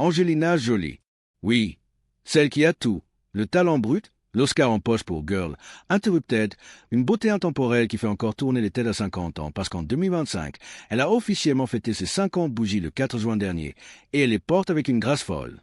Angelina Jolie. Oui, celle qui a tout. Le talent brut, l'Oscar en poche pour Girl, Interrupted, une beauté intemporelle qui fait encore tourner les têtes à 50 ans, parce qu'en 2025, elle a officiellement fêté ses 50 bougies le 4 juin dernier, et elle les porte avec une grâce folle.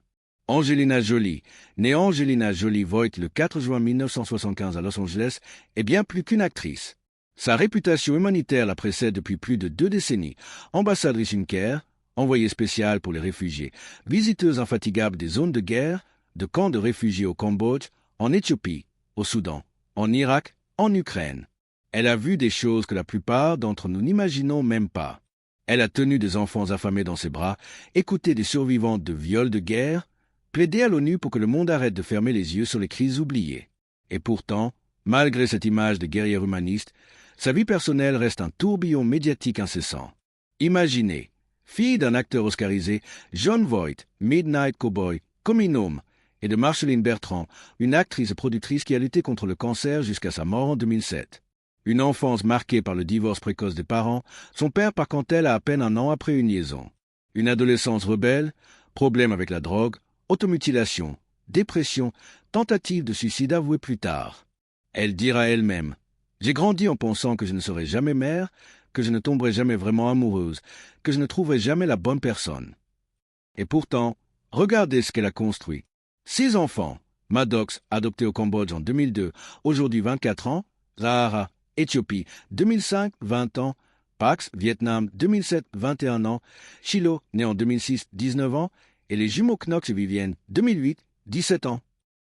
Angelina Jolie, née Angelina Jolie Voigt le 4 juin 1975 à Los Angeles, est bien plus qu'une actrice. Sa réputation humanitaire la précède depuis plus de 2 décennies. Ambassadrice UNICEF, envoyée spéciale pour les réfugiés, visiteuse infatigable des zones de guerre, de camps de réfugiés au Cambodge, en Éthiopie, au Soudan, en Irak, en Ukraine. Elle a vu des choses que la plupart d'entre nous n'imaginons même pas. Elle a tenu des enfants affamés dans ses bras, écouté des survivantes de viols de guerre, plaidé à l'ONU pour que le monde arrête de fermer les yeux sur les crises oubliées. Et pourtant, malgré cette image de guerrière humaniste, sa vie personnelle reste un tourbillon médiatique incessant. Imaginez, fille d'un acteur oscarisé, Jon Voight, Midnight Cowboy, Coming Home, et de Marceline Bertrand, une actrice et productrice qui a lutté contre le cancer jusqu'à sa mort en 2007. Une enfance marquée par le divorce précoce des parents, son père partant elle à peine 1 an après une liaison. Une adolescence rebelle, problèmes avec la drogue, automutilation, dépression, tentative de suicide avouée plus tard. Elle dira elle-même « J'ai grandi en pensant que je ne serais jamais mère, que je ne tomberais jamais vraiment amoureuse, que je ne trouverais jamais la bonne personne. » Et pourtant, regardez ce qu'elle a construit. 6 enfants, Maddox, adopté au Cambodge en 2002, aujourd'hui 24 ans, Zahara, Éthiopie, 2005, 20 ans, Pax, Vietnam, 2007, 21 ans, Shiloh, né en 2006, 19 ans, et les jumeaux Knox et Vivienne, 2008, 17 ans.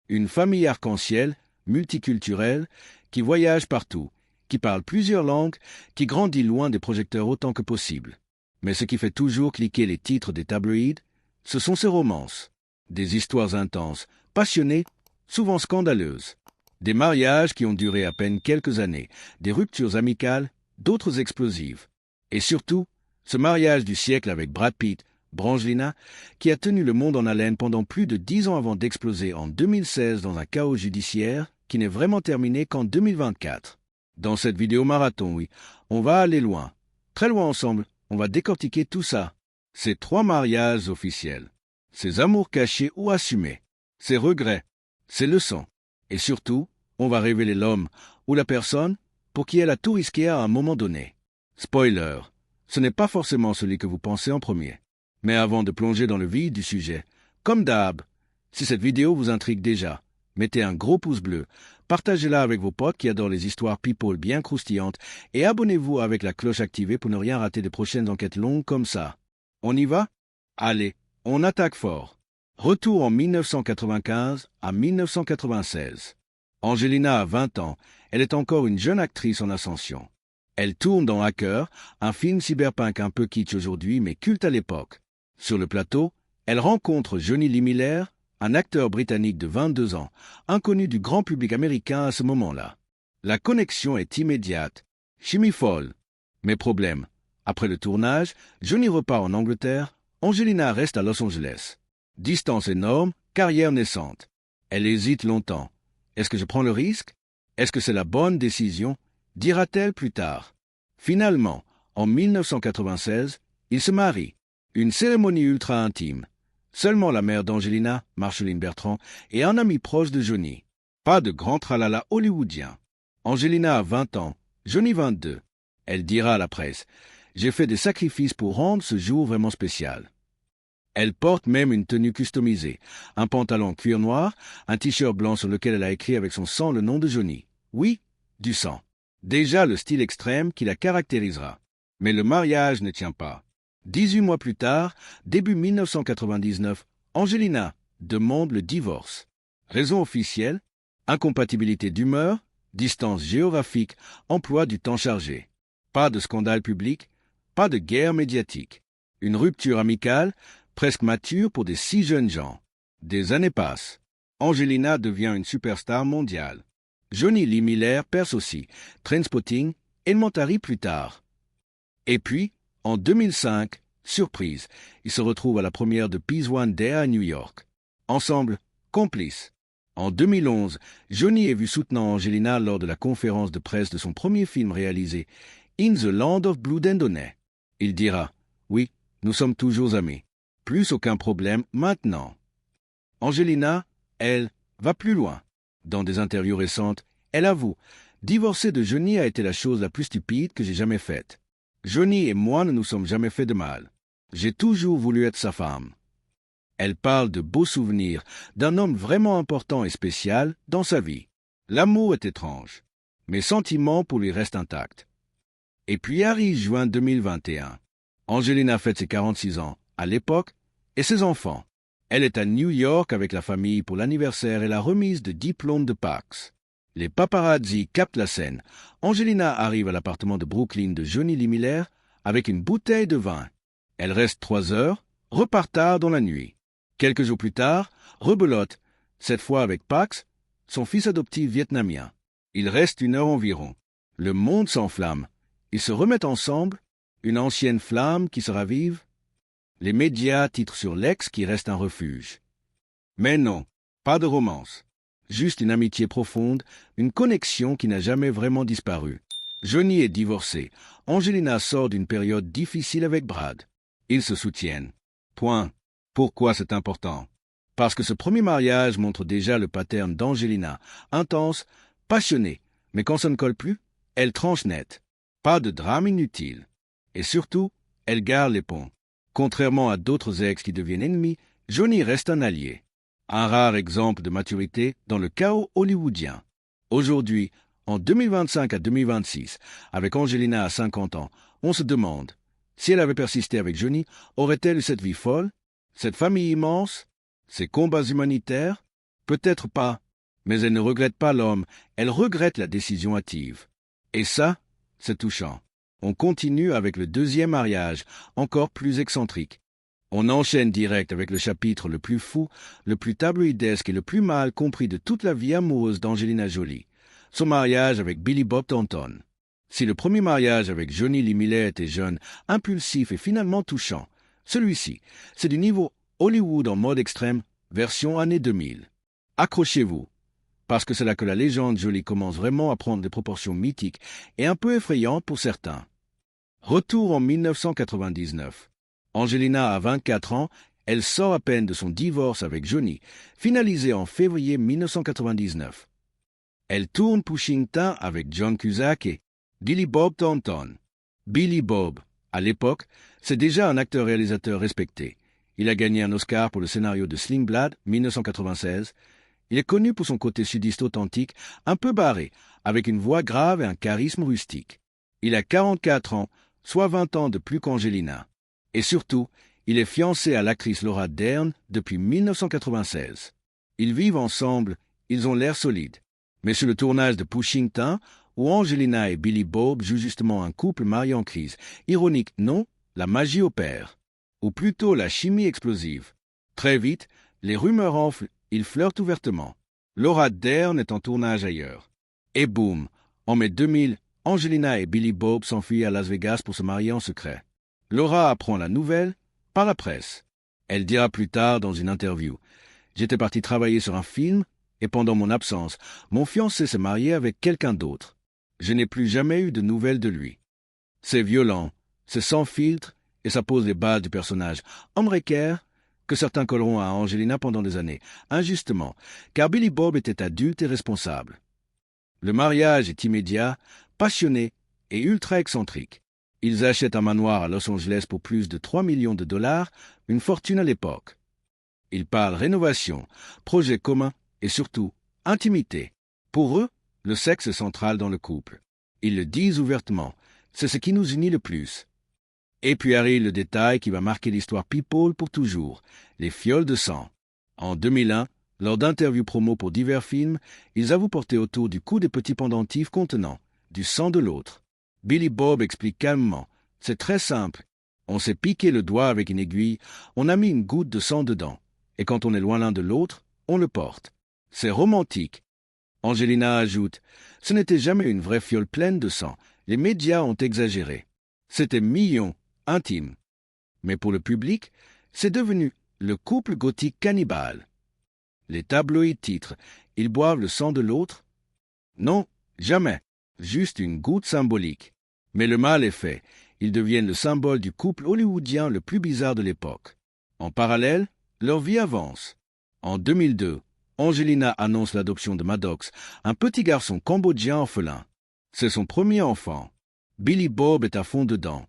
Une famille arc-en-ciel, multiculturelle, qui voyage partout, qui parle plusieurs langues, qui grandit loin des projecteurs autant que possible. Mais ce qui fait toujours cliquer les titres des tabloïds, ce sont ses romances. Des histoires intenses, passionnées, souvent scandaleuses. Des mariages qui ont duré à peine quelques années, des ruptures amicales, d'autres explosives. Et surtout, ce mariage du siècle avec Brad Pitt, Brangelina, qui a tenu le monde en haleine pendant plus de 10 ans avant d'exploser en 2016 dans un chaos judiciaire qui n'est vraiment terminé qu'en 2024. Dans cette vidéo marathon, oui, on va aller loin. Très loin ensemble, on va décortiquer tout ça. Ces 3 mariages officiels. Ses amours cachés ou assumés. Ses regrets. Ses leçons. Et surtout, on va révéler l'homme ou la personne pour qui elle a tout risqué à un moment donné. Spoiler, ce n'est pas forcément celui que vous pensez en premier. Mais avant de plonger dans le vif du sujet, comme d'hab, si cette vidéo vous intrigue déjà, mettez un gros pouce bleu, partagez-la avec vos potes qui adorent les histoires people bien croustillantes et abonnez-vous avec la cloche activée pour ne rien rater des prochaines enquêtes longues comme ça. On y va? Allez, on attaque fort. Retour en 1995 à 1996. Angelina a 20 ans, elle est encore une jeune actrice en ascension. Elle tourne dans Hacker, un film cyberpunk un peu kitsch aujourd'hui mais culte à l'époque. Sur le plateau, elle rencontre Johnny Lee Miller, un acteur britannique de 22 ans, inconnu du grand public américain à ce moment-là. La connexion est immédiate, chimie folle. Mais problème, après le tournage, Johnny repart en Angleterre, Angelina reste à Los Angeles. Distance énorme, carrière naissante. Elle hésite longtemps. Est-ce que je prends le risque? Est-ce que c'est la bonne décision? Dira-t-elle plus tard. Finalement, en 1996, ils se marient. Une cérémonie ultra intime. Seulement la mère d'Angelina, Marceline Bertrand, et un ami proche de Johnny. Pas de grand tralala hollywoodien. Angelina a 20 ans, Johnny 22. Elle dira à la presse « J'ai fait des sacrifices pour rendre ce jour vraiment spécial ». Elle porte même une tenue customisée, un pantalon cuir noir, un t-shirt blanc sur lequel elle a écrit avec son sang le nom de Johnny. Oui, du sang. Déjà le style extrême qui la caractérisera. Mais le mariage ne tient pas. 18 mois plus tard, début 1999, Angelina demande le divorce. Raison officielle, incompatibilité d'humeur, distance géographique, emploi du temps chargé. Pas de scandale public, pas de guerre médiatique. Une rupture amicale, presque mature pour des si jeunes gens. Des années passent. Angelina devient une superstar mondiale. Johnny Lee Miller perce aussi, Trainspotting, Elementary plus tard. Et puis, en 2005, surprise, ils se retrouvent à la première de Peace One Day à New York. Ensemble, complices. En 2011, Johnny est vu soutenant Angelina lors de la conférence de presse de son premier film réalisé, In the Land of Blood and Honey. Il dira « Oui, nous sommes toujours amis ». Plus aucun problème maintenant. Angelina, elle, va plus loin. Dans des interviews récentes, elle avoue « Divorcer de Johnny a été la chose la plus stupide que j'ai jamais faite. Johnny et moi ne nous sommes jamais fait de mal. J'ai toujours voulu être sa femme. » Elle parle de beaux souvenirs, d'un homme vraiment important et spécial dans sa vie. L'amour est étrange. Mes sentiments pour lui restent intacts. Et puis arrive juin 2021. Angelina fête ses 46 ans, à l'époque, et ses enfants. Elle est à New York avec la famille pour l'anniversaire et la remise de diplôme de Pax. Les paparazzi captent la scène. Angelina arrive à l'appartement de Brooklyn de Johnny Lee Miller avec une bouteille de vin. Elle reste 3 heures, repart tard dans la nuit. Quelques jours plus tard, rebelote, cette fois avec Pax, son fils adoptif vietnamien. Il reste 1 heure environ. Le monde s'enflamme. Ils se remettent ensemble, une ancienne flamme qui se ravive. Les médias titrent sur l'ex qui reste un refuge. Mais non, pas de romance. Juste une amitié profonde, une connexion qui n'a jamais vraiment disparu. Johnny est divorcé. Angelina sort d'une période difficile avec Brad. Ils se soutiennent. Point. Pourquoi c'est important? Parce que ce premier mariage montre déjà le pattern d'Angelina, intense, passionnée, mais quand ça ne colle plus, elle tranche net. Pas de drame inutile. Et surtout, elle garde les ponts. Contrairement à d'autres ex qui deviennent ennemis, Johnny reste un allié. Un rare exemple de maturité dans le chaos hollywoodien. Aujourd'hui, en 2025 à 2026, avec Angelina à 50 ans, on se demande, si elle avait persisté avec Johnny, aurait-elle eu cette vie folle? Cette famille immense? Ces combats humanitaires? Peut-être pas, mais elle ne regrette pas l'homme, elle regrette la décision hâtive. Et ça, c'est touchant. On continue avec le deuxième mariage, encore plus excentrique. On enchaîne direct avec le chapitre le plus fou, le plus tabloïdesque et le plus mal compris de toute la vie amoureuse d'Angelina Jolie. Son mariage avec Billy Bob Thornton. Si le premier mariage avec Johnny Lee Miller était jeune, impulsif et finalement touchant, celui-ci, c'est du niveau Hollywood en mode extrême, version année 2000. Accrochez-vous, parce que c'est là que la légende Jolie commence vraiment à prendre des proportions mythiques et un peu effrayantes pour certains. Retour en 1999. Angelina a 24 ans, elle sort à peine de son divorce avec Johnny, finalisé en février 1999. Elle tourne Pushing Tin avec John Cusack et Billy Bob Thornton. Billy Bob, à l'époque, c'est déjà un acteur-réalisateur respecté. Il a gagné un Oscar pour le scénario de Sling Blade, 1996. Il est connu pour son côté sudiste authentique, un peu barré, avec une voix grave et un charisme rustique. Il a 44 ans, soit 20 ans de plus qu'Angelina. Et surtout, il est fiancé à l'actrice Laura Dern depuis 1996. Ils vivent ensemble, ils ont l'air solides. Mais sur le tournage de Pushing Tin, où Angelina et Billy Bob jouent justement un couple marié en crise, ironique, non, la magie opère. Ou plutôt la chimie explosive. Très vite, les rumeurs enflent, ils flirtent ouvertement. Laura Dern est en tournage ailleurs. Et boum, en mai 2000, Angelina et Billy Bob s'enfuient à Las Vegas pour se marier en secret. Laura apprend la nouvelle par la presse. Elle dira plus tard dans une interview « J'étais parti travailler sur un film et pendant mon absence, mon fiancé s'est marié avec quelqu'un d'autre. Je n'ai plus jamais eu de nouvelles de lui. » C'est violent, c'est sans filtre et ça pose les bases du personnage homme précaire que certains colleront à Angelina pendant des années, injustement, car Billy Bob était adulte et responsable. Le mariage est immédiat, passionné et ultra excentrique. Ils achètent un manoir à Los Angeles pour plus de 3 millions de dollars, une fortune à l'époque. Ils parlent rénovation, projet commun et surtout intimité. Pour eux, le sexe est central dans le couple. Ils le disent ouvertement, c'est ce qui nous unit le plus. Et puis arrive le détail qui va marquer l'histoire People pour toujours, les fioles de sang. En 2001, lors d'interviews promo pour divers films, ils avouent porter autour du cou des petits pendentifs contenant du sang de l'autre. Billy Bob explique calmement, c'est très simple. On s'est piqué le doigt avec une aiguille, on a mis une goutte de sang dedans, et quand on est loin l'un de l'autre, on le porte. C'est romantique. Angelina ajoute, ce n'était jamais une vraie fiole pleine de sang, les médias ont exagéré. C'était mignon, intime. Mais pour le public, c'est devenu le couple gothique cannibale. Les tabloïds titrent « Ils boivent le sang de l'autre » Non, jamais. Juste une goutte symbolique. Mais le mal est fait. Ils deviennent le symbole du couple hollywoodien le plus bizarre de l'époque. En parallèle, leur vie avance. En 2002, Angelina annonce l'adoption de Maddox, un petit garçon cambodgien orphelin. C'est son premier enfant. Billy Bob est à fond dedans.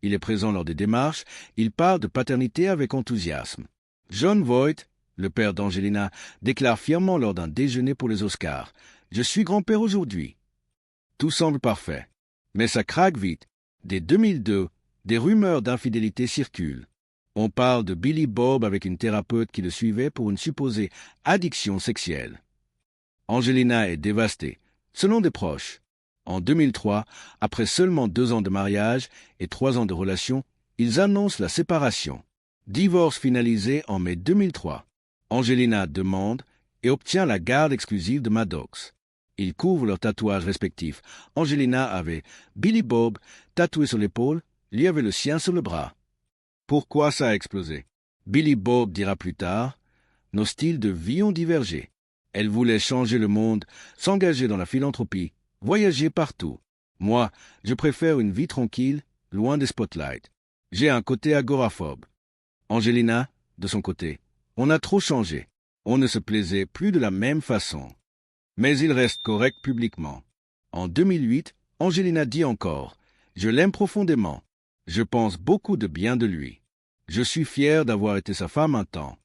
Il est présent lors des démarches, il parle de paternité avec enthousiasme. Jon Voight, le père d'Angelina, déclare fièrement lors d'un déjeuner pour les Oscars « Je suis grand-père aujourd'hui ». Tout semble parfait. Mais ça craque vite. Dès 2002, des rumeurs d'infidélité circulent. On parle de Billy Bob avec une thérapeute qui le suivait pour une supposée addiction sexuelle. Angelina est dévastée, selon des proches. En 2003, après seulement 2 ans de mariage et 3 ans de relation, ils annoncent la séparation. Divorce finalisé en mai 2003. Angelina demande et obtient la garde exclusive de Maddox. Ils couvrent leurs tatouages respectifs. Angelina avait Billy Bob tatoué sur l'épaule, lui avait le sien sur le bras. Pourquoi ça a explosé? Billy Bob dira plus tard, « Nos styles de vie ont divergé. Elle voulait changer le monde, s'engager dans la philanthropie, voyager partout. Moi, je préfère une vie tranquille, loin des spotlights. J'ai un côté agoraphobe. » Angelina, de son côté, on a trop changé. On ne se plaisait plus de la même façon. Mais il reste correct publiquement. En 2008, Angelina dit encore « Je l'aime profondément. Je pense beaucoup de bien de lui. Je suis fier d'avoir été sa femme un temps. »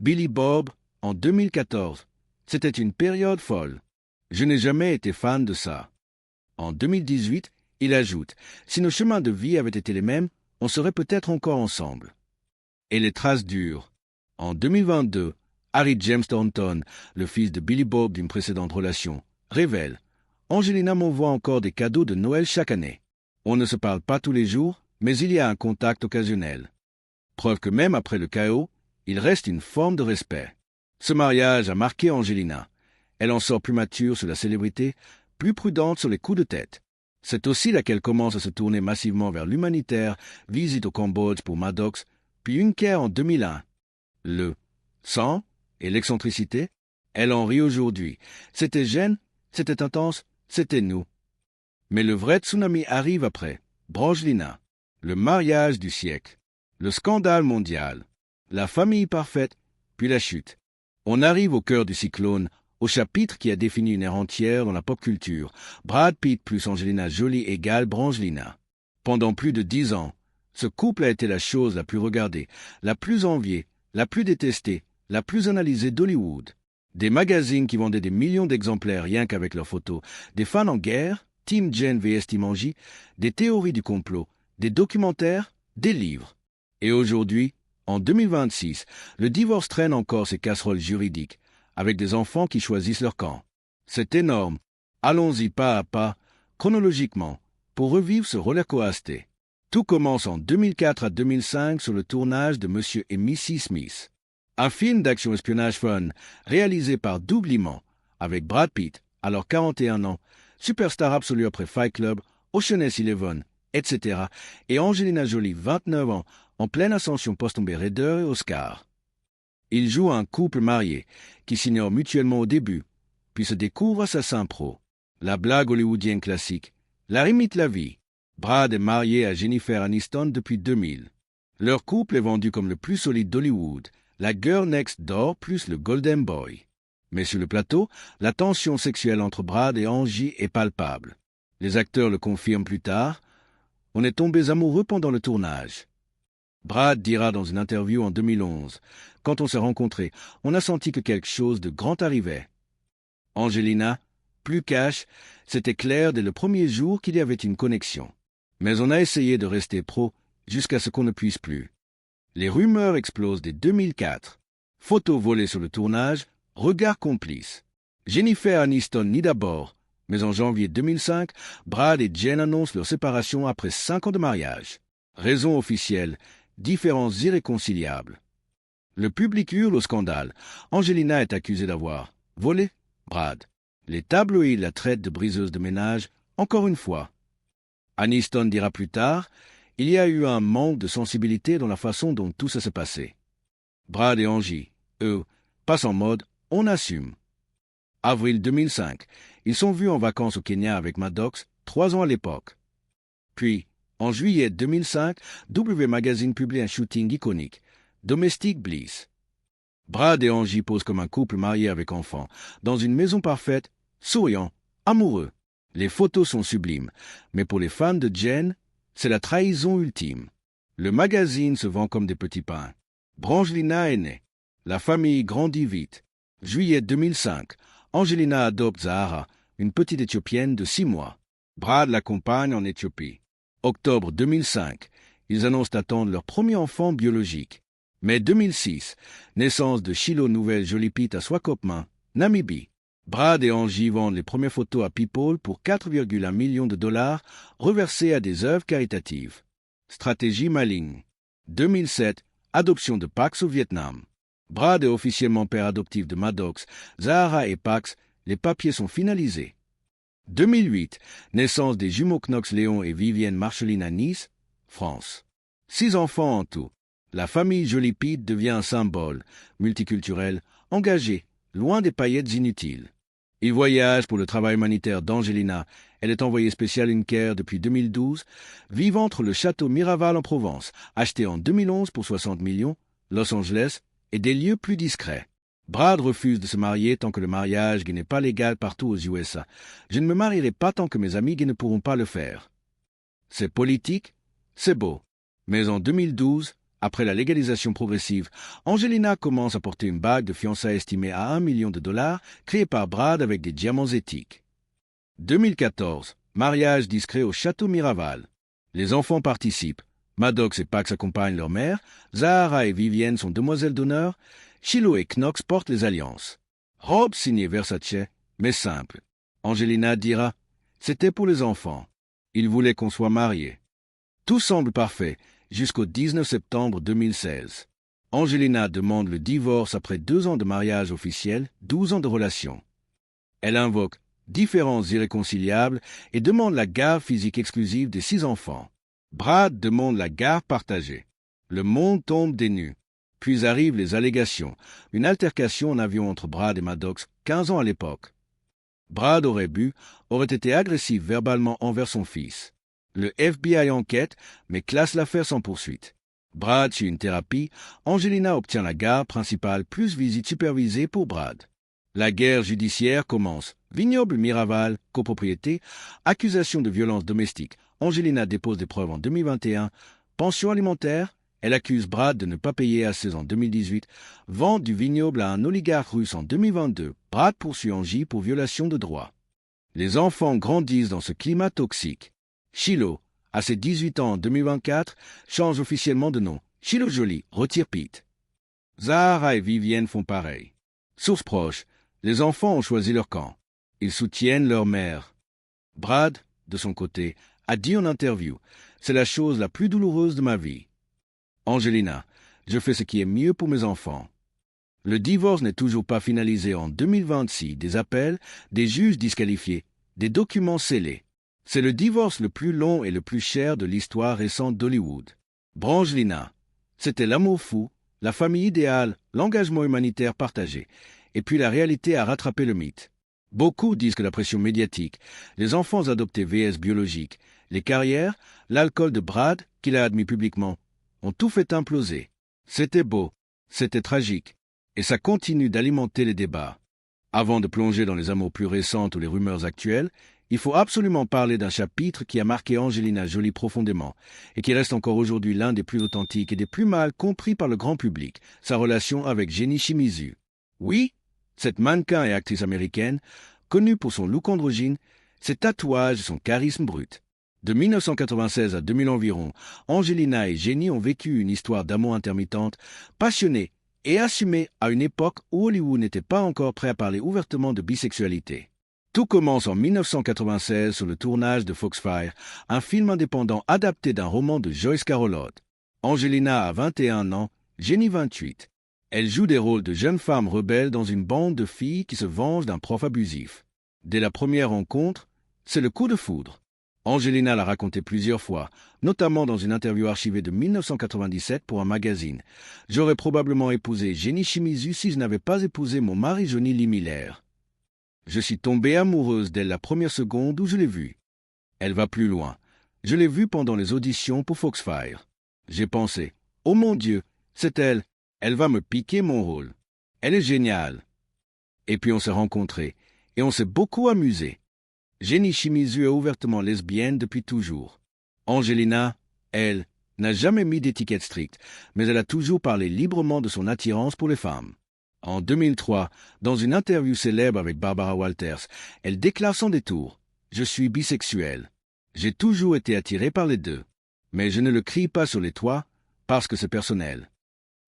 Billy Bob, en 2014, c'était une période folle. Je n'ai jamais été fan de ça. En 2018, il ajoute « Si nos chemins de vie avaient été les mêmes, on serait peut-être encore ensemble. » Et les traces durent. En 2022, Harry James Thornton, le fils de Billy Bob d'une précédente relation, révèle « Angelina m'envoie encore des cadeaux de Noël chaque année. On ne se parle pas tous les jours, mais il y a un contact occasionnel. » Preuve que même après le chaos, il reste une forme de respect. Ce mariage a marqué Angelina. Elle en sort plus mature sur la célébrité, plus prudente sur les coups de tête. C'est aussi là qu'elle commence à se tourner massivement vers l'humanitaire, visite au Cambodge pour Maddox, puis Unker en 2001. Le sang et l'excentricité, elle en rit aujourd'hui. C'était gêne, c'était intense, c'était nous. Mais le vrai tsunami arrive après. Brangelina, le mariage du siècle, le scandale mondial, la famille parfaite, puis la chute. On arrive au cœur du cyclone, au chapitre qui a défini une ère entière dans la pop culture. Brad Pitt plus Angelina Jolie égale Brangelina. Pendant plus de 10 ans, ce couple a été la chose la plus regardée, la plus enviée, la plus détestée, la plus analysée d'Hollywood. Des magazines qui vendaient des millions d'exemplaires rien qu'avec leurs photos, des fans en guerre, Team Jen vs Team Angie, des théories du complot, des documentaires, des livres. Et aujourd'hui, en 2026, le divorce traîne encore ses casseroles juridiques, avec des enfants qui choisissent leur camp. C'est énorme. Allons-y pas à pas, chronologiquement, pour revivre ce rollercoaster. Tout commence en 2004 à 2005 sur le tournage de Monsieur et Mrs. Smith. Un film d'action-espionnage fun, réalisé par Doublement, avec Brad Pitt, alors 41 ans, superstar absolu après Fight Club, Ocean's 11, etc., et Angelina Jolie, 29 ans, en pleine ascension post-Tomb Raider et Oscar. Ils jouent un couple marié, qui s'ignorent mutuellement au début, puis se découvrent assassins pro. La blague hollywoodienne classique. La imite la vie. Brad est marié à Jennifer Aniston depuis 2000. Leur couple est vendu comme le plus solide d'Hollywood, la girl next door plus le golden boy. Mais sur le plateau, la tension sexuelle entre Brad et Angie est palpable. Les acteurs le confirment plus tard. On est tombés amoureux pendant le tournage. Brad dira dans une interview en 2011, « Quand on s'est rencontrés, on a senti que quelque chose de grand arrivait. » Angelina, plus cash, c'était clair dès le premier jour qu'il y avait une connexion. Mais on a essayé de rester pro jusqu'à ce qu'on ne puisse plus. Les rumeurs explosent dès 2004. Photos volées sur le tournage, regards complices. Jennifer Aniston nie d'abord, mais en janvier 2005, Brad et Jen annoncent leur séparation après 5 ans de mariage. Raison officielle, différences irréconciliables. Le public hurle au scandale. Angelina est accusée d'avoir volé Brad. Les tabloïds la traitent de briseuse de ménage, encore une fois. Aniston dira plus tard, il y a eu un manque de sensibilité dans la façon dont tout ça s'est passé. Brad et Angie, eux, passent en mode « on assume ». Avril 2005, ils sont vus en vacances au Kenya avec Maddox, 3 ans à l'époque. Puis, en juillet 2005, W Magazine publie un shooting iconique. Domestic bliss. Brad et Angie posent comme un couple marié avec enfants, dans une maison parfaite, souriant, amoureux. Les photos sont sublimes, mais pour les fans de Jen, c'est la trahison ultime. Le magazine se vend comme des petits pains. Brangelina est née. La famille grandit vite. Juillet 2005, Angelina adopte Zahara, une petite Éthiopienne de 6 mois. Brad l'accompagne en Éthiopie. Octobre 2005, ils annoncent attendre leur premier enfant biologique. Mai 2006, naissance de Shiloh Nouvelle Jolie-Pete à Swakopmund, Namibie. Brad et Angie vendent les premières photos à People pour 4,1 millions de dollars reversés à des œuvres caritatives. Stratégie maligne. 2007, adoption de Pax au Vietnam. Brad est officiellement père adoptif de Maddox, Zahara et Pax, les papiers sont finalisés. 2008, naissance des jumeaux Knox Léon et Vivienne Marceline à Nice, France. 6 enfants en tout. La famille Jolie-Pete devient un symbole, multiculturel, engagé, loin des paillettes inutiles. Il voyage pour le travail humanitaire d'Angelina. Elle est envoyée spéciale InCare depuis 2012, vivent entre le château Miraval en Provence, acheté en 2011 pour 60 millions, Los Angeles, et des lieux plus discrets. Brad refuse de se marier tant que le mariage gay n'est pas légal partout aux USA. Je ne me marierai pas tant que mes amis gays ne pourront pas le faire. C'est politique, c'est beau. Mais en 2012, après la légalisation progressive, Angelina commence à porter une bague de fiançailles estimée à 1 million de dollars, créée par Brad avec des diamants éthiques. 2014, mariage discret au château Miraval. Les enfants participent. Maddox et Pax accompagnent leur mère, Zahara et Vivienne sont demoiselles d'honneur, Shiloh et Knox portent les alliances. Robe signée Versace, mais simple. Angelina dira « C'était pour les enfants. Ils voulaient qu'on soit mariés. » Tout semble parfait, jusqu'au 19 septembre 2016. Angelina demande le divorce après 2 ans de mariage officiel, 12 ans de relation. Elle invoque différences irréconciliables et demande la garde physique exclusive des 6 enfants. Brad demande la garde partagée. Le monde tombe des nues. Puis arrivent les allégations. Une altercation en avion entre Brad et Maddox, 15 ans à l'époque. Brad aurait bu, aurait été agressif verbalement envers son fils. Le FBI enquête, mais classe l'affaire sans poursuite. Brad suit une thérapie, Angelina obtient la garde principale plus visite supervisée pour Brad. La guerre judiciaire commence. Vignoble Miraval, copropriété, accusation de violence domestique. Angelina dépose des preuves en 2021. Pension alimentaire, elle accuse Brad de ne pas payer assez en 2018. Vente du vignoble à un oligarque russe en 2022. Brad poursuit Angie pour violation de droits. Les enfants grandissent dans ce climat toxique. Shiloh, à ses 18 ans en 2024, change officiellement de nom. Shiloh Jolie retire Pete. Zahara et Vivienne font pareil. Source proche, les enfants ont choisi leur camp. Ils soutiennent leur mère. Brad, de son côté, a dit en interview « C'est la chose la plus douloureuse de ma vie. » Angelina, je fais ce qui est mieux pour mes enfants. Le divorce n'est toujours pas finalisé en 2026. Des appels, des juges disqualifiés, des documents scellés. C'est le divorce le plus long et le plus cher de l'histoire récente d'Hollywood. Brangelina, c'était l'amour fou, la famille idéale, l'engagement humanitaire partagé, et puis la réalité a rattrapé le mythe. Beaucoup disent que la pression médiatique, les enfants adoptés vs biologiques, les carrières, l'alcool de Brad, qu'il a admis publiquement, ont tout fait imploser. C'était beau, c'était tragique, et ça continue d'alimenter les débats. Avant de plonger dans les amours plus récentes ou les rumeurs actuelles, il faut absolument parler d'un chapitre qui a marqué Angelina Jolie profondément et qui reste encore aujourd'hui l'un des plus authentiques et des plus mal compris par le grand public, sa relation avec Jenny Shimizu. Oui, cette mannequin et actrice américaine, connue pour son look androgyne, ses tatouages et son charisme brut. De 1996 à 2000 environ, Angelina et Jenny ont vécu une histoire d'amour intermittente, passionnée et assumée à une époque où Hollywood n'était pas encore prêt à parler ouvertement de bisexualité. Tout commence en 1996 sur le tournage de Foxfire, un film indépendant adapté d'un roman de Joyce Carol Oates. Angelina a 21 ans, Jenny 28. Elle joue des rôles de jeunes femmes rebelles dans une bande de filles qui se vengent d'un prof abusif. Dès la première rencontre, c'est le coup de foudre. Angelina l'a raconté plusieurs fois, notamment dans une interview archivée de 1997 pour un magazine. « J'aurais probablement épousé Jenny Shimizu si je n'avais pas épousé mon mari Johnny Lee Miller. Je suis tombée amoureuse dès la première seconde où je l'ai vue. Elle va plus loin. Je l'ai vue pendant les auditions pour Foxfire. J'ai pensé, oh mon Dieu, c'est elle, Elle va me piquer mon rôle. Elle est géniale. Et puis on s'est rencontrés, et on s'est beaucoup amusé. Jenny Shimizu est ouvertement lesbienne depuis toujours. Angelina, elle, n'a jamais mis d'étiquette stricte, mais elle a toujours parlé librement de son attirance pour les femmes. En 2003, dans une interview célèbre avec Barbara Walters, elle déclare sans détour « Je suis bisexuelle. J'ai toujours été attirée par les deux. Mais je ne le crie pas sur les toits parce que c'est personnel. »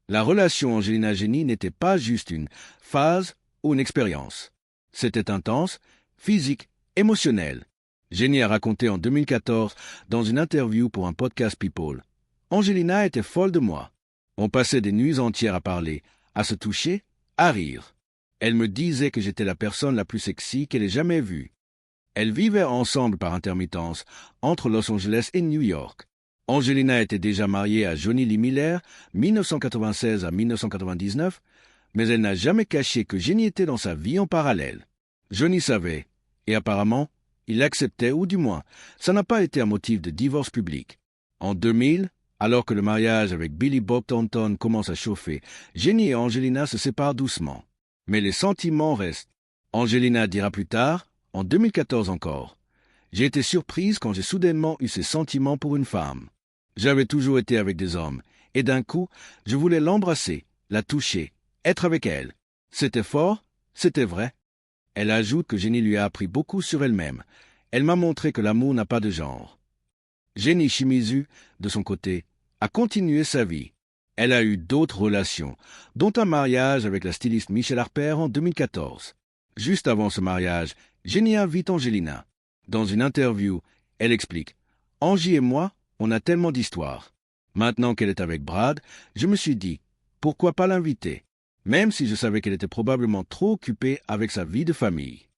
La relation Angelina-Jenny n'était pas juste une phase ou une expérience. C'était intense, physique, émotionnel. Jenny a raconté en 2014 dans une interview pour un podcast People. Angelina était folle de moi. On passait des nuits entières à parler, à se toucher, à rire. Elle me disait que j'étais la personne la plus sexy qu'elle ait jamais vue. Elles vivaient ensemble par intermittence entre Los Angeles et New York. Angelina était déjà mariée à Johnny Lee Miller, 1996 à 1999, mais elle n'a jamais caché que Jenny était dans sa vie en parallèle. Johnny savait, et apparemment, il l'acceptait, ou du moins, ça n'a pas été un motif de divorce public. En 2000, alors que le mariage avec Billy Bob Thornton commence à chauffer, Jenny et Angelina se séparent doucement. Mais les sentiments restent. Angelina dira plus tard, en 2014 encore, « J'ai été surprise quand j'ai soudainement eu ces sentiments pour une femme. J'avais toujours été avec des hommes, et d'un coup, je voulais l'embrasser, la toucher, être avec elle. C'était fort, c'était vrai. » Elle ajoute que Jenny lui a appris beaucoup sur elle-même. Elle m'a montré que l'amour n'a pas de genre. Jenny Shimizu, de son côté, a continué sa vie. Elle a eu d'autres relations, dont un mariage avec la styliste Michelle Harper en 2014. Juste avant ce mariage, Jenny invite Angelina. Dans une interview, elle explique « Angie et moi, on a tellement d'histoires. Maintenant qu'elle est avec Brad, je me suis dit, pourquoi pas l'inviter, même si je savais qu'elle était probablement trop occupée avec sa vie de famille. »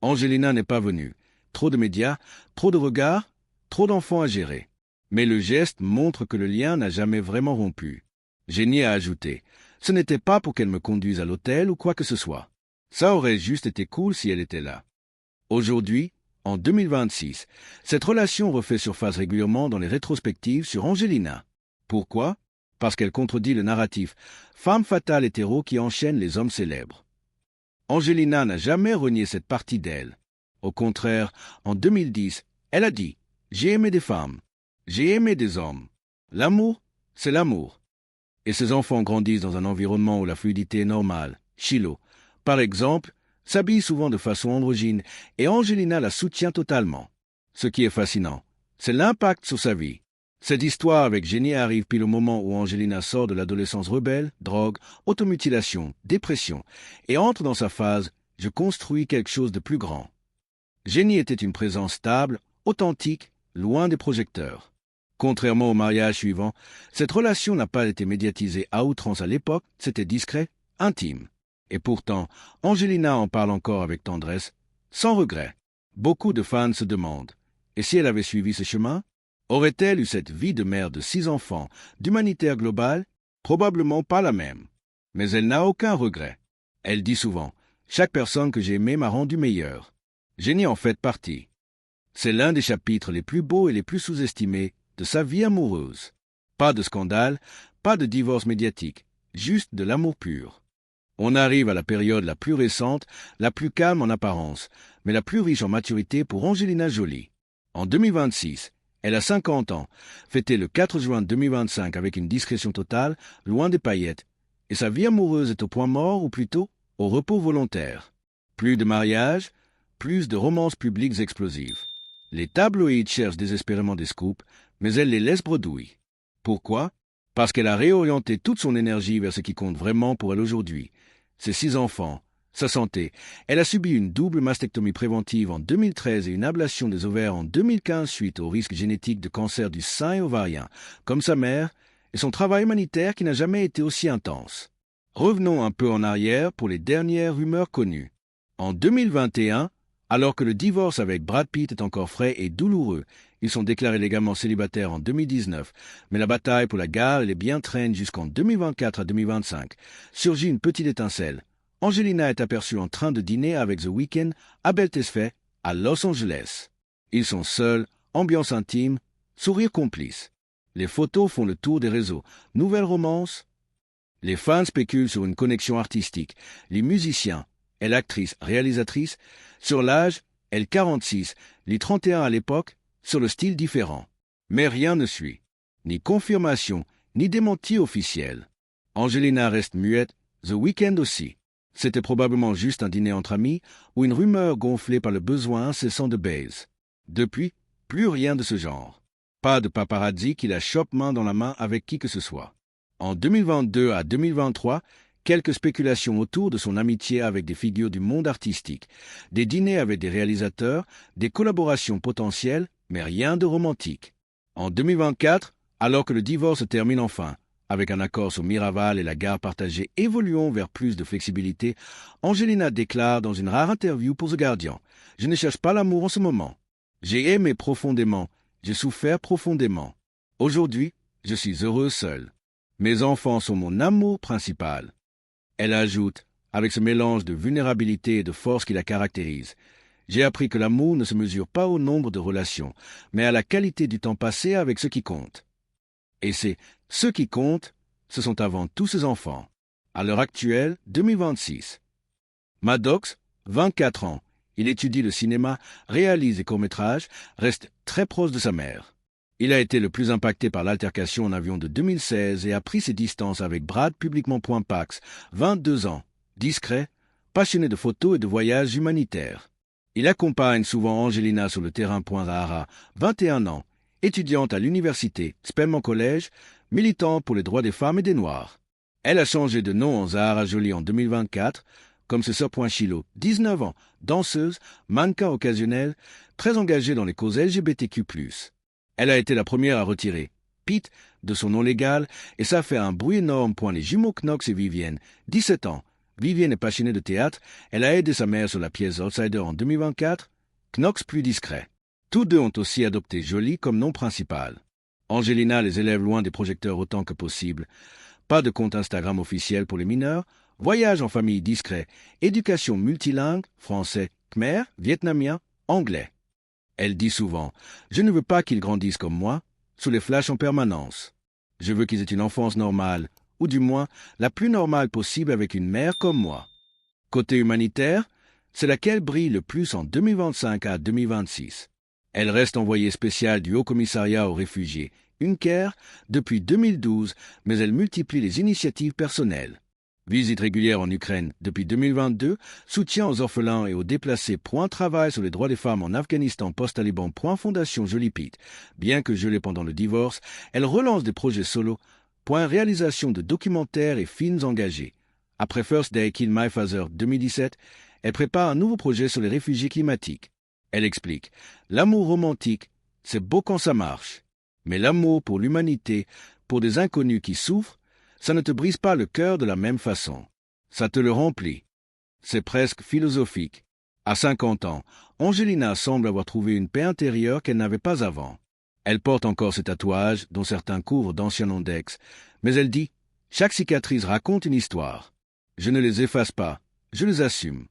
Angelina n'est pas venue. Trop de médias, trop de regards, trop d'enfants à gérer. Mais le geste montre que le lien n'a jamais vraiment rompu. Jenny a ajouté « Ce n'était pas pour qu'elle me conduise à l'hôtel ou quoi que ce soit. Ça aurait juste été cool si elle était là. » Aujourd'hui, en 2026, cette relation refait surface régulièrement dans les rétrospectives sur Angelina. Pourquoi ? Parce qu'elle contredit le narratif femme fatale hétéro qui enchaîne les hommes célèbres. Angelina n'a jamais renié cette partie d'elle. Au contraire, en 2010, elle a dit « J'ai aimé des femmes, j'ai aimé des hommes. L'amour, c'est l'amour. » Et ses enfants grandissent dans un environnement où la fluidité est normale. Shiloh, par exemple, s'habille souvent de façon androgyne et Angelina la soutient totalement. Ce qui est fascinant, c'est l'impact sur sa vie. Cette histoire avec Jenny arrive pile au moment où Angelina sort de l'adolescence rebelle, drogue, automutilation, dépression, et entre dans sa phase « je construis quelque chose de plus grand ». Jenny était une présence stable, authentique, loin des projecteurs. Contrairement au mariage suivant, cette relation n'a pas été médiatisée à outrance à l'époque, c'était discret, intime. Et pourtant, Angelina en parle encore avec tendresse, sans regret. Beaucoup de fans se demandent, et si elle avait suivi ce chemin, aurait-elle eu cette vie de mère de 6 enfants, d'humanitaire global? Probablement pas la même. Mais elle n'a aucun regret. Elle dit souvent, chaque personne que j'ai aimée m'a rendu meilleur. Jenny en fait partie. C'est l'un des chapitres les plus beaux et les plus sous-estimés de sa vie amoureuse. Pas de scandale, pas de divorce médiatique, juste de l'amour pur. On arrive à la période la plus récente, la plus calme en apparence, mais la plus riche en maturité pour Angelina Jolie. En 2026, elle a 50 ans, fêtée le 4 juin 2025 avec une discrétion totale, loin des paillettes, et sa vie amoureuse est au point mort ou plutôt au repos volontaire. Plus de mariage, plus de romances publiques explosives. Les tabloïds cherchent désespérément des scoops, mais elle les laisse bredouilles. Pourquoi ? Parce qu'elle a réorienté toute son énergie vers ce qui compte vraiment pour elle aujourd'hui. Ses 6 enfants, sa santé. Elle a subi une double mastectomie préventive en 2013 et une ablation des ovaires en 2015 suite au risque génétique de cancer du sein et ovarien, comme sa mère, et son travail humanitaire qui n'a jamais été aussi intense. Revenons un peu en arrière pour les dernières rumeurs connues. En 2021, alors que le divorce avec Brad Pitt est encore frais et douloureux, ils sont déclarés légalement célibataires en 2019, mais la bataille pour la gare et les biens traîne jusqu'en 2024 à 2025. Surgit une petite étincelle. Angelina est aperçue en train de dîner avec The Weeknd à Beltesfait, à Los Angeles. Ils sont seuls, ambiance intime, sourire complice. Les photos font le tour des réseaux. Nouvelle romance ? Les fans spéculent sur une connexion artistique. Les musiciens, elle actrice, réalisatrice, sur l'âge, elle 46, les 31 à l'époque, sur le style différent. Mais rien ne suit. Ni confirmation, ni démenti officiel. Angelina reste muette, The Weeknd aussi. C'était probablement juste un dîner entre amis ou une rumeur gonflée par le besoin incessant de baise. Depuis, plus rien de ce genre. Pas de paparazzi qui la chope main dans la main avec qui que ce soit. En 2022 à 2023, quelques spéculations autour de son amitié avec des figures du monde artistique, des dîners avec des réalisateurs, des collaborations potentielles, mais rien de romantique. En 2024, alors que le divorce se termine enfin, avec un accord sur Miraval et la gare partagée évoluant vers plus de flexibilité, Angelina déclare dans une rare interview pour The Guardian « Je ne cherche pas l'amour en ce moment. J'ai aimé profondément, j'ai souffert profondément. Aujourd'hui, je suis heureuse seule. Mes enfants sont mon amour principal. » Elle ajoute, avec ce mélange de vulnérabilité et de force qui la caractérise, « J'ai appris que l'amour ne se mesure pas au nombre de relations, mais à la qualité du temps passé avec ceux qui comptent. » Et c'est « ceux qui comptent », ce sont avant tout ses enfants. À l'heure actuelle, 2026. Maddox, 24 ans, il étudie le cinéma, réalise des courts-métrages, reste très proche de sa mère. Il a été le plus impacté par l'altercation en avion de 2016 et a pris ses distances avec Brad publiquement. Pax, 22 ans, discret, passionné de photos et de voyages humanitaires. Il accompagne souvent Angelina sur le terrain. Zahara, 21 ans, étudiante à l'université, Spelman College, militant pour les droits des femmes et des Noirs. Elle a changé de nom en Zahara Jolie en 2024, comme ce sœur Chilo, 19 ans, danseuse, mannequin occasionnel, très engagée dans les causes LGBTQ+. Elle a été la première à retirer Pete de son nom légal et ça fait un bruit énorme. Les jumeaux Knox et Vivienne, 17 ans. Vivienne est passionnée de théâtre, elle a aidé sa mère sur la pièce Outsider en 2024, Knox plus discret. Tous deux ont aussi adopté Jolie comme nom principal. Angelina les élève loin des projecteurs autant que possible. Pas de compte Instagram officiel pour les mineurs, voyage en famille discret, éducation multilingue, français, khmer, vietnamien, anglais. Elle dit souvent « Je ne veux pas qu'ils grandissent comme moi, sous les flashs en permanence. Je veux qu'ils aient une enfance normale, ou du moins la plus normale possible avec une mère comme moi. » Côté humanitaire, c'est laquelle brille le plus en 2025 à 2026. Elle reste envoyée spéciale du Haut-Commissariat aux réfugiés, UNHCR, depuis 2012, mais elle multiplie les initiatives personnelles. Visite régulière en Ukraine depuis 2022, soutien aux orphelins et aux déplacés. Travail sur les droits des femmes en Afghanistan post-Taliban. Fondation Jolie Pete. Bien que gelée pendant le divorce, elle relance des projets solo. Réalisation de documentaires et films engagés. Après First Day Kill My Father 2017, elle prépare un nouveau projet sur les réfugiés climatiques. Elle explique « L'amour romantique, c'est beau quand ça marche. Mais l'amour pour l'humanité, pour des inconnus qui souffrent, ça ne te brise pas le cœur de la même façon. Ça te le remplit. C'est presque philosophique. » À 50 ans, Angelina semble avoir trouvé une paix intérieure qu'elle n'avait pas avant. Elle porte encore ses tatouages, dont certains couvrent d'anciens noms d'ex, mais elle dit « Chaque cicatrice raconte une histoire. Je ne les efface pas, je les assume. »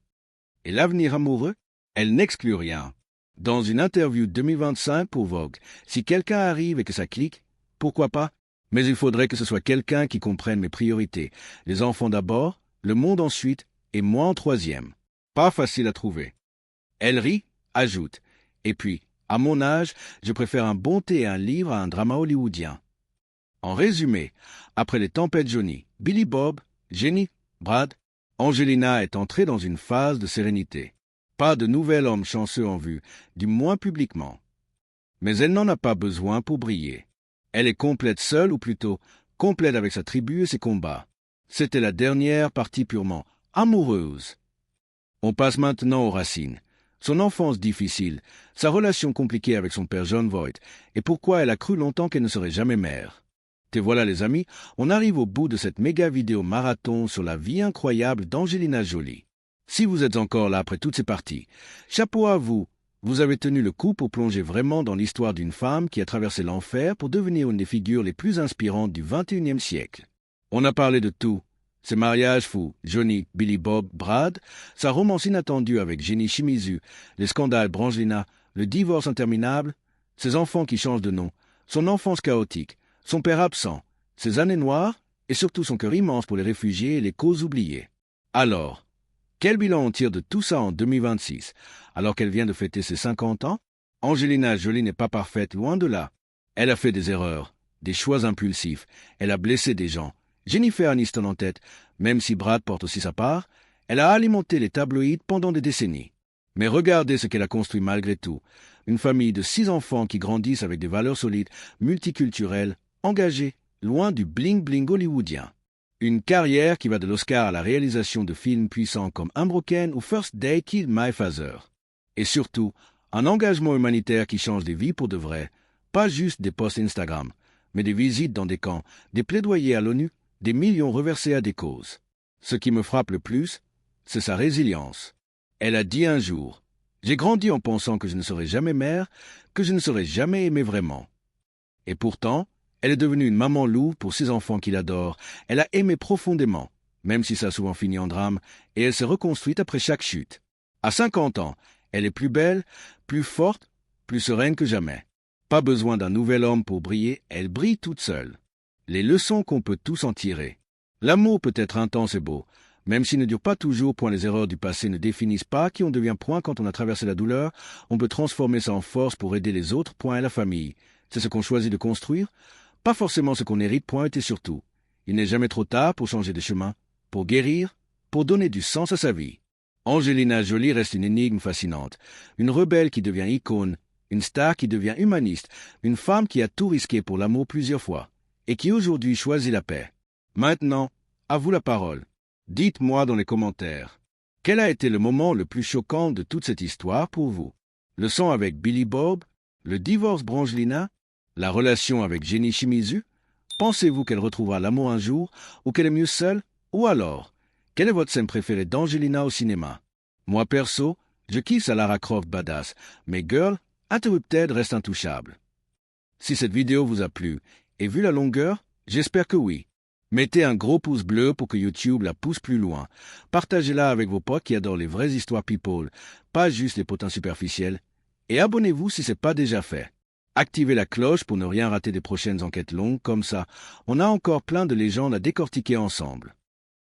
Et l'avenir amoureux? Elle n'exclut rien. Dans une interview 2025 pour Vogue, si quelqu'un arrive et que ça clique, pourquoi pas? Mais il faudrait que ce soit quelqu'un qui comprenne mes priorités. Les enfants d'abord, le monde ensuite, et moi en troisième. Pas facile à trouver. Elle rit, ajoute. Et puis, à mon âge, je préfère un bon thé et un livre à un drama hollywoodien. En résumé, après les tempêtes jaunies, Billy Bob, Jenny, Brad, Angelina est entrée dans une phase de sérénité. Pas de nouvel homme chanceux en vue, du moins publiquement. Mais elle n'en a pas besoin pour briller. Elle est complète seule, ou plutôt complète avec sa tribu et ses combats. C'était la dernière partie purement amoureuse. On passe maintenant aux racines. Son enfance difficile, sa relation compliquée avec son père John Voight, et pourquoi elle a cru longtemps qu'elle ne serait jamais mère. Et voilà les amis, on arrive au bout de cette méga vidéo marathon sur la vie incroyable d'Angelina Jolie. Si vous êtes encore là après toutes ces parties, chapeau à vous. Vous avez tenu le coup pour plonger vraiment dans l'histoire d'une femme qui a traversé l'enfer pour devenir une des figures les plus inspirantes du XXIe siècle. On a parlé de tout. Ses mariages fous, Johnny, Billy Bob, Brad, sa romance inattendue avec Jenny Shimizu, les scandales Brangelina, le divorce interminable, ses enfants qui changent de nom, son enfance chaotique, son père absent, ses années noires et surtout son cœur immense pour les réfugiés et les causes oubliées. Alors, quel bilan on tire de tout ça en 2026, alors qu'elle vient de fêter ses 50 ans? Angelina Jolie n'est pas parfaite, loin de là. Elle a fait des erreurs, des choix impulsifs, elle a blessé des gens. Jennifer Aniston en tête, même si Brad porte aussi sa part, elle a alimenté les tabloïds pendant des décennies. Mais regardez ce qu'elle a construit malgré tout. Une famille de 6 enfants qui grandissent avec des valeurs solides, multiculturelles, engagées, loin du bling-bling hollywoodien. Une carrière qui va de l'Oscar à la réalisation de films puissants comme Unbroken ou First Day Killed My Father. Et surtout, un engagement humanitaire qui change des vies pour de vrai, pas juste des posts Instagram, mais des visites dans des camps, des plaidoyers à l'ONU, des millions reversés à des causes. Ce qui me frappe le plus, c'est sa résilience. Elle a dit un jour, « J'ai grandi en pensant que je ne serais jamais mère, que je ne serais jamais aimée vraiment. » Et pourtant, elle est devenue une maman louve pour ses enfants qu'il adore. Elle a aimé profondément, même si ça a souvent fini en drame, et elle s'est reconstruite après chaque chute. À 50 ans, elle est plus belle, plus forte, plus sereine que jamais. Pas besoin d'un nouvel homme pour briller, elle brille toute seule. Les leçons qu'on peut tous en tirer. L'amour peut être intense et beau, même s'il ne dure pas toujours, point les erreurs du passé ne définissent pas qui on devient, point quand on a traversé la douleur, on peut transformer ça en force pour aider les autres, point et la famille. C'est ce qu'on choisit de construire, pas forcément ce qu'on hérite, point et surtout. Il n'est jamais trop tard pour changer de chemin, pour guérir, pour donner du sens à sa vie. Angelina Jolie reste une énigme fascinante, une rebelle qui devient icône, une star qui devient humaniste, une femme qui a tout risqué pour l'amour plusieurs fois, et qui aujourd'hui choisit la paix. Maintenant, à vous la parole. Dites-moi dans les commentaires, quel a été le moment le plus choquant de toute cette histoire pour vous? Le son avec Billy Bob? Le divorce d'Angelina? La relation avec Jenny Shimizu? Pensez-vous qu'elle retrouvera l'amour un jour, ou qu'elle est mieux seule? Ou alors, quelle est votre scène préférée d'Angelina au cinéma? Moi perso, je kiffe sa Lara Croft badass, mais Girl, Interrupted reste intouchable. Si cette vidéo vous a plu, et vu la longueur, j'espère que oui. Mettez un gros pouce bleu pour que YouTube la pousse plus loin. Partagez-la avec vos potes qui adorent les vraies histoires people, pas juste les potins superficiels. Et abonnez-vous si ce n'est pas déjà fait. Activez la cloche pour ne rien rater des prochaines enquêtes longues, comme ça, on a encore plein de légendes à décortiquer ensemble.